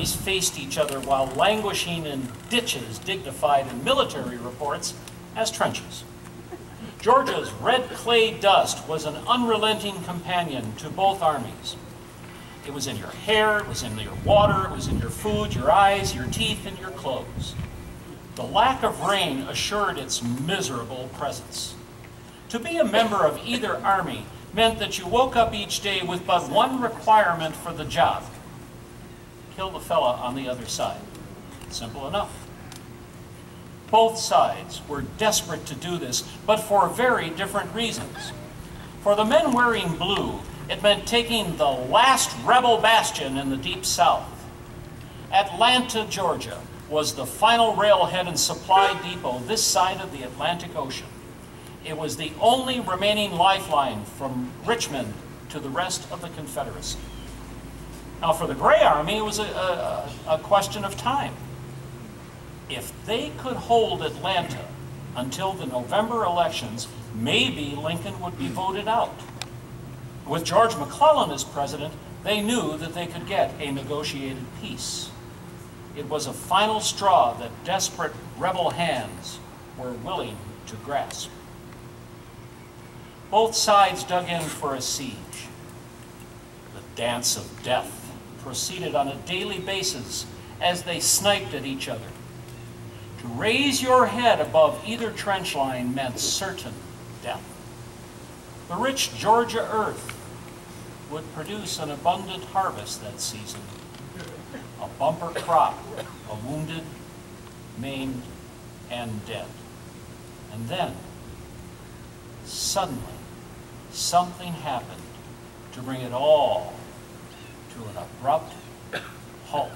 armies faced each other while languishing in ditches dignified in military reports as trenches. Georgia's red clay dust was an unrelenting companion to both armies. It was in your hair, it was in your water, it was in your food, your eyes, your teeth, and your clothes. The lack of rain assured its miserable presence. To be a member of either army meant that you woke up each day with but one requirement for the job: kill the fella on the other side. Simple enough. Both sides were desperate to do this, but for very different reasons. For the men wearing blue, it meant taking the last rebel bastion in the Deep South. Atlanta, Georgia, was the final railhead and supply depot this side of the Atlantic Ocean. It was the only remaining lifeline from Richmond to the rest of the Confederacy. Now, for the Gray Army, it was a question of time. If they could hold Atlanta until the November elections, maybe Lincoln would be voted out. With George McClellan as president, they knew that they could get a negotiated peace. It was a final straw that desperate rebel hands were willing to grasp. Both sides dug in for a siege. The dance of death proceeded on a daily basis as they sniped at each other. To raise your head above either trench line meant certain death. The rich Georgia earth would produce an abundant harvest that season, a bumper crop of wounded, maimed, and dead. And then, suddenly, something happened to bring it all to an abrupt halt.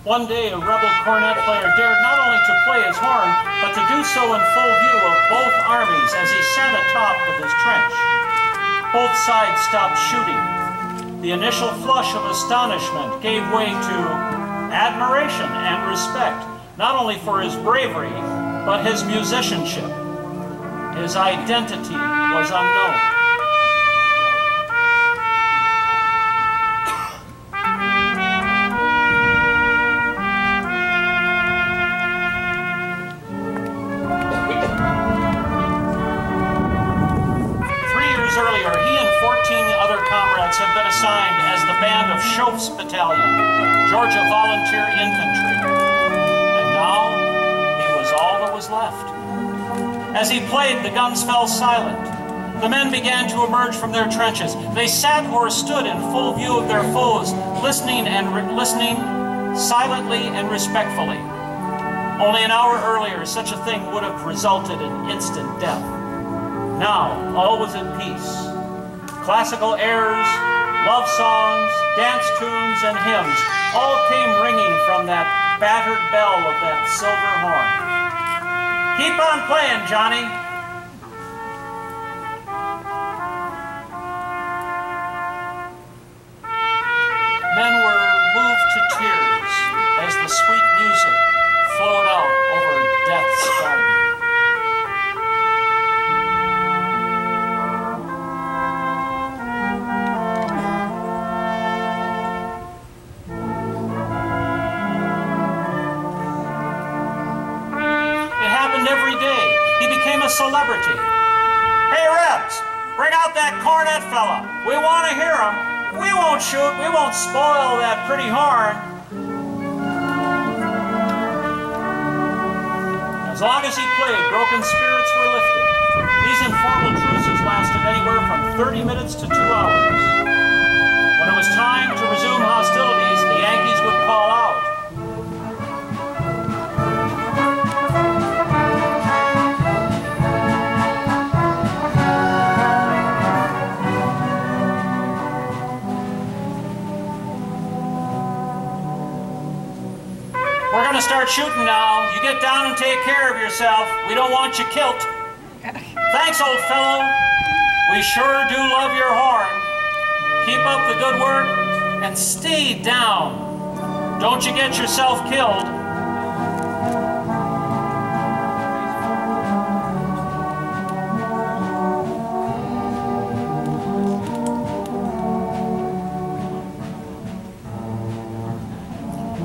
One day, a rebel cornet player dared not only to play his horn, but to do so in full view of both armies as he sat atop of his trench. Both sides stopped shooting. The initial flush of astonishment gave way to admiration and respect, not only for his bravery, but his musicianship. His identity was unknown. Had been assigned as the band of Schoeff's Battalion, Georgia Volunteer Infantry. And now, he was all that was left. As he played, the guns fell silent. The men began to emerge from their trenches. They sat or stood in full view of their foes, listening silently and respectfully. Only an hour earlier, such a thing would have resulted in instant death. Now, all was at peace. Classical airs, love songs, dance tunes, and hymns all came ringing from that battered bell of that silver horn. Keep on playing, Johnny. Men were moved to tears as the sweet music flowed out over death's garden. Every day, he became a celebrity. Hey, Rebs, bring out that cornet fella. We want to hear him. We won't shoot. We won't spoil that pretty horn. As long as he played, broken spirits were lifted. These informal truces lasted anywhere from 30 minutes to 2 hours. When it was time to resume hostilities, the Yankees would call out. We're going to start shooting now. You get down and take care of yourself. We don't want you killed. Thanks, old fellow. We sure do love your horn. Keep up the good work and stay down. Don't you get yourself killed.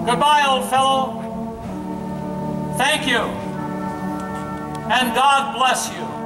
Goodbye, old fellow. Thank you. And God bless you.